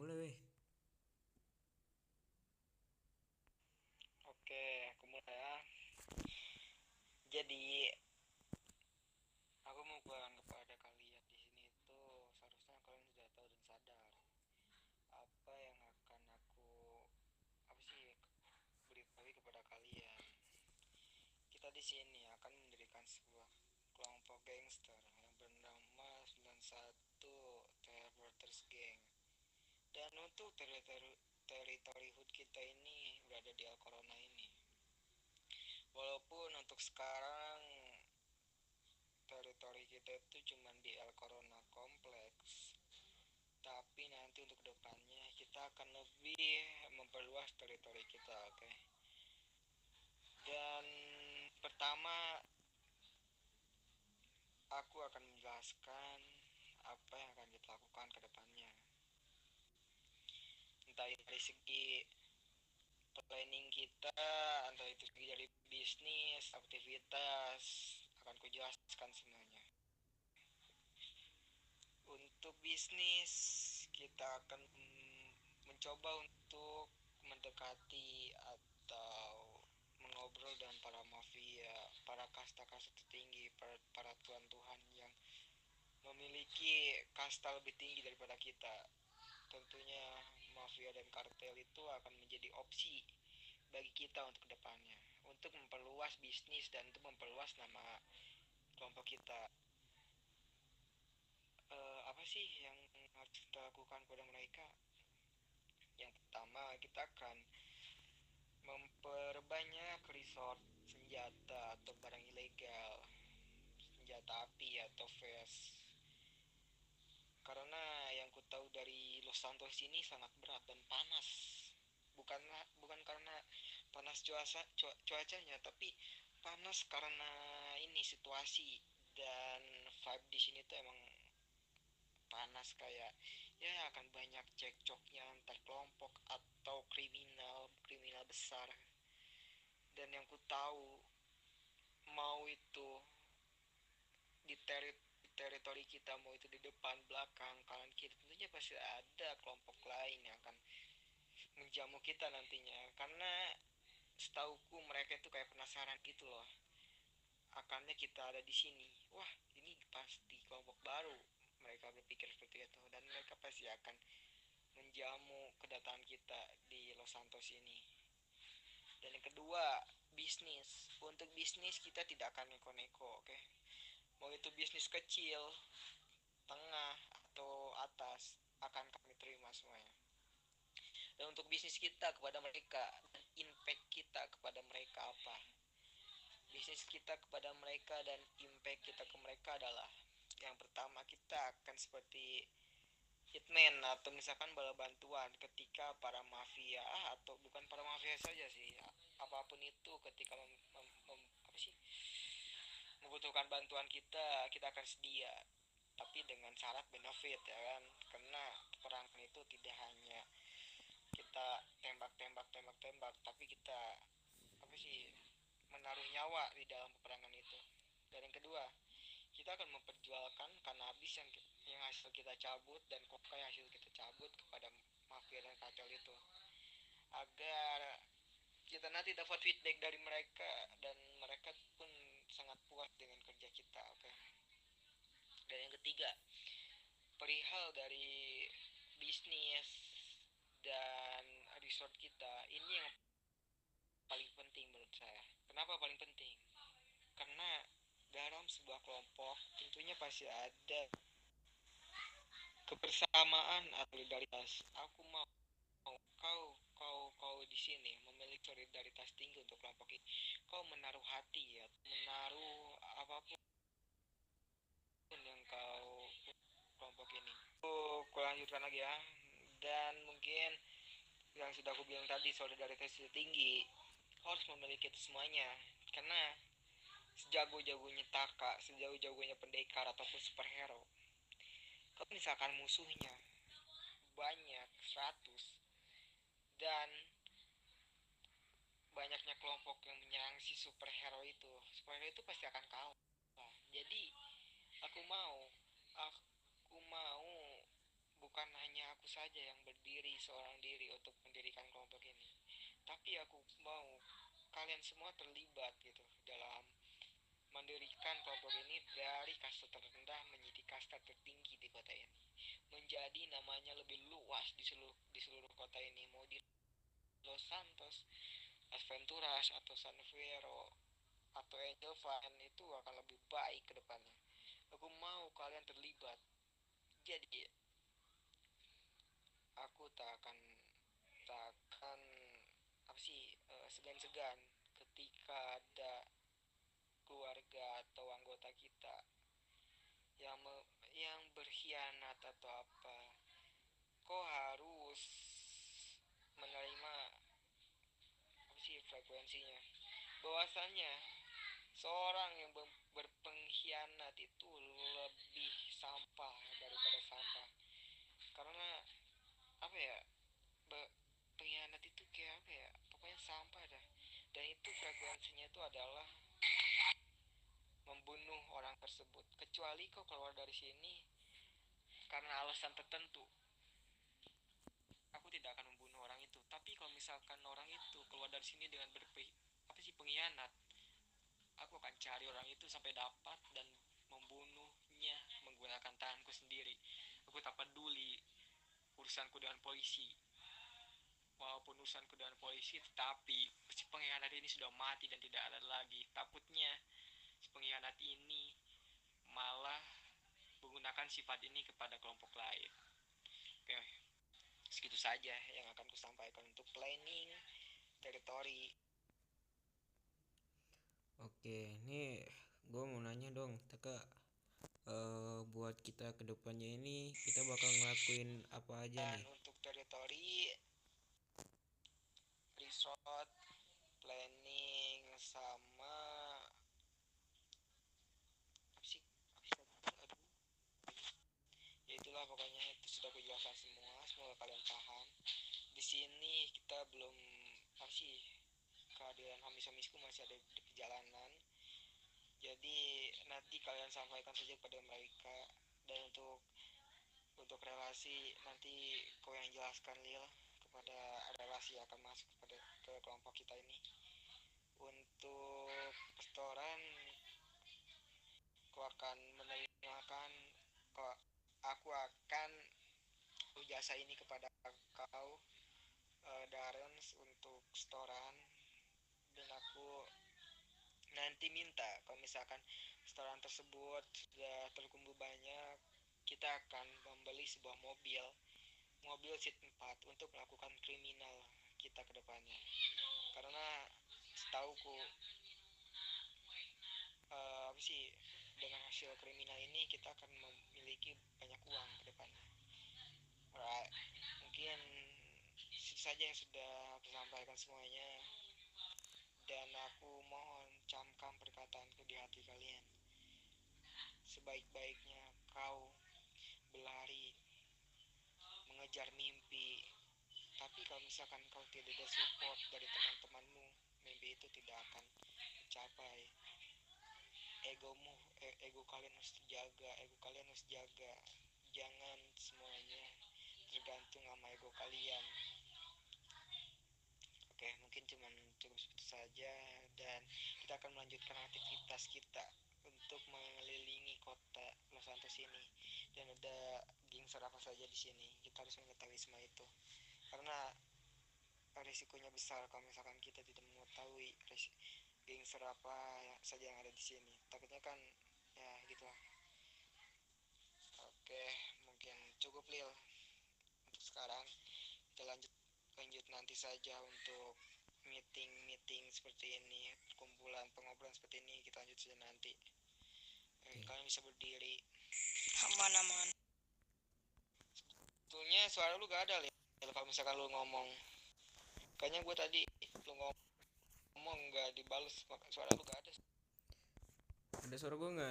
mulai weh. Oke, aku mulai ya. Jadi, aku mau bilang kepada kalian di sini tuh seharusnya kalian sudah tahu dan sadar apa yang akan aku beritahu kepada kalian. Kita di sini akan mendirikan sebuah kelompok gangster yang bernama 91 Terrorters Gang. Dan untuk teritori hood kita ini berada di Al Corona ini. Walaupun untuk sekarang teritori kita itu cuma di El Corona Kompleks, tapi nanti untuk kedepannya kita akan lebih memperluas teritori kita, oke? Dan pertama aku akan menjelaskan apa yang akan kita lakukan ke depannya, entah itu dari segi planning kita, entah itu segi dari bisnis aktivitas, akan kujelaskan semuanya. Untuk bisnis, kita akan mencoba untuk mendekati atau mengobrol dengan para mafia, para kasta-kasta tertinggi, para tuan-tuhan yang memiliki kasta lebih tinggi daripada kita. Tentunya mafia dan kartel itu akan menjadi opsi bagi kita untuk kedepannya, untuk memperluas bisnis dan untuk memperluas nama kelompok kita. Apa sih yang harus kita lakukan pada mereka? Yang pertama, kita akan memperbanyak resort senjata atau barang ilegal, senjata api atau vest. Karena yang ku tahu dari Los Santos ini sangat berat dan panas. Bukan karena panas cuacanya, tapi panas karena ini situasi dan vibe di sini tuh emang panas, kayak ya akan banyak cekcoknya antar kelompok atau kriminal kriminal besar. Dan yang ku tahu, mau itu di teritori kita, mau itu di depan belakang kanan kiri, tentunya pasti ada kelompok lain yang akan menjamu kita nantinya. Karena setauku mereka itu kayak penasaran gitu loh, akannya kita ada di sini, wah ini pasti kelompok baru. Mereka berpikir seperti itu dan mereka pasti akan menjamu kedatangan kita di Los Santos ini. Dan yang kedua, bisnis. Untuk bisnis kita tidak akan neko-neko, oke? Mau itu bisnis kecil, tengah, atau atas, akan kami terima semuanya. Dan untuk bisnis kita kepada mereka dan impact kita kepada mereka apa? Bisnis kita kepada mereka dan impact kita ke mereka adalah, yang pertama, kita akan seperti hitman atau misalkan bala bantuan ketika para mafia, atau bukan para mafia saja sih, apapun itu, ketika apa sih, membutuhkan bantuan kita akan sedia, tapi dengan syarat benefit ya kan. Karena peperangan itu tidak hanya kita tembak, tapi kita apa sih, menaruh nyawa di dalam peperangan itu. Dan yang kedua, kita akan memperjualkan kanabis yang hasil kita cabut dan koka yang hasil kita cabut kepada mafia dan kartel itu, agar kita nanti dapat feedback dari mereka dan mereka pun sangat puas dengan kerja kita, oke? Dan yang ketiga, perihal dari bisnis dan resort kita ini, yang paling penting menurut saya. Kenapa paling penting? Karena dalam sebuah kelompok tentunya pasti ada kebersamaan atau solidaritas. Aku mau kau di sini memiliki solidaritas tinggi untuk kelompok ini. Kau menaruh hati ya, menaruh apapun yang kau kelompok ini. Aku lanjutkan lagi ya. Dan mungkin yang sudah aku bilang tadi, solidaritas itu tinggi. Kau harus memiliki itu semuanya. Karena sejago-jagonya Taka, sejauh-jagonya pendekar ataupun superhero, kalau misalkan musuhnya banyak 100 dan banyaknya kelompok yang menyerang si superhero itu pasti akan kalah. Jadi aku mau aku mau bukan hanya aku saja yang berdiri seorang diri untuk mendirikan kelompok ini, tapi aku mau kalian semua terlibat gitu dalam mendirikan kelompok ini dari kasta terendah menjadi kasta tertinggi di kota ini, menjadi namanya lebih luas di seluruh kota ini, mau di Los Santos, Las Venturas atau San Fierro atau Angel Van, itu akan lebih baik ke depannya. Aku mau kalian terlibat. Jadi aku tak akan apa sih segan-segan ketika ada keluarga atau anggota kita yang berkhianat atau apa. Kau harus menerima apa sih frekuensinya, bahwasannya seorang yang berpengkhianat itu lebih sampah daripada sampah. Karena apa ya, pengkhianat itu kayak apa ya, pokoknya sampah dah. Dan itu frekuensinya itu adalah membunuh orang tersebut, kecuali kau keluar dari sini karena alasan tertentu. Aku tidak akan membunuh orang itu, tapi kalau misalkan orang itu keluar dari sini dengan apa sih pengkhianat, aku akan cari orang itu sampai dapat dan membunuhnya menggunakan tanganku sendiri. Aku tak peduli urusanku dengan polisi. Walaupun urusanku dengan polisi, tetapi si pengkhianat ini sudah mati dan tidak ada lagi. Takutnya si pengkhianat ini malah menggunakan sifat ini kepada kelompok lain. Oke, segitu saja yang akan kusampaikan untuk planning teritori. Oke, ini gue mau nanya dong, Taka, buat kita kedepannya ini kita bakal ngelakuin apa aja Dan nih? untuk teritori, resort, planning, sama apa sih, aduh, ya itulah pokoknya, itu sudah aku jelaskan semua, semoga kalian paham. Di sini kita belum apa sih, kehadiran homis-homisku masih ada di perjalanan, jadi nanti kalian sampaikan saja kepada mereka. Dan untuk relasi, nanti kau yang jelaskan, Lil, kepada relasi yang akan masuk ke kelompok kita ini. Untuk restoran, kau akan menerimakan, aku akan jasa ini kepada kau, Darren, untuk restoran. Dan aku nanti minta kalau misalkan restoran tersebut sudah terkumpul banyak, kita akan membeli sebuah mobil seat 4 untuk melakukan kriminal kita ke depannya. Karena setauku apa sih, dengan hasil kriminal ini kita akan memiliki banyak uang ke depannya. Alright, mungkin itu saja yang sudah aku sampaikan semuanya, dan aku mohon camkan perkataanku di hati kalian. Sebaik-baiknya kau berlari mengejar mimpi, tapi kalau misalkan kau tidak ada support dari teman-temanmu, mimpi itu tidak akan tercapai. Ego kalian harus terjaga, ego kalian harus jaga. Jangan semuanya tergantung sama ego kalian. Oke, mungkin cukup seperti saja, dan kita akan melanjutkan aktivitas kita untuk mengelilingi kota Los Santos ini. Dan ada gangster apa saja di sini, kita harus mengetahui semua itu, karena risikonya besar kalau misalkan kita tidak mengetahui gangster apa saja yang ada di sini. Takutnya kan ya gitulah. Oke, mungkin cukup, Lil, untuk sekarang. Kita lanjut lanjut nanti saja untuk meeting seperti ini, perkumpulan pengobrolan seperti ini kita lanjut saja nanti. Oke. Kalian bisa berdiri. Aman-aman. Sebetulnya suara lu gak ada, Lil, kalau misalkan lu ngomong. Kayaknya gue tadi lu ngomong gak dibalas, suara lu gak ada. Ada suara gue nggak?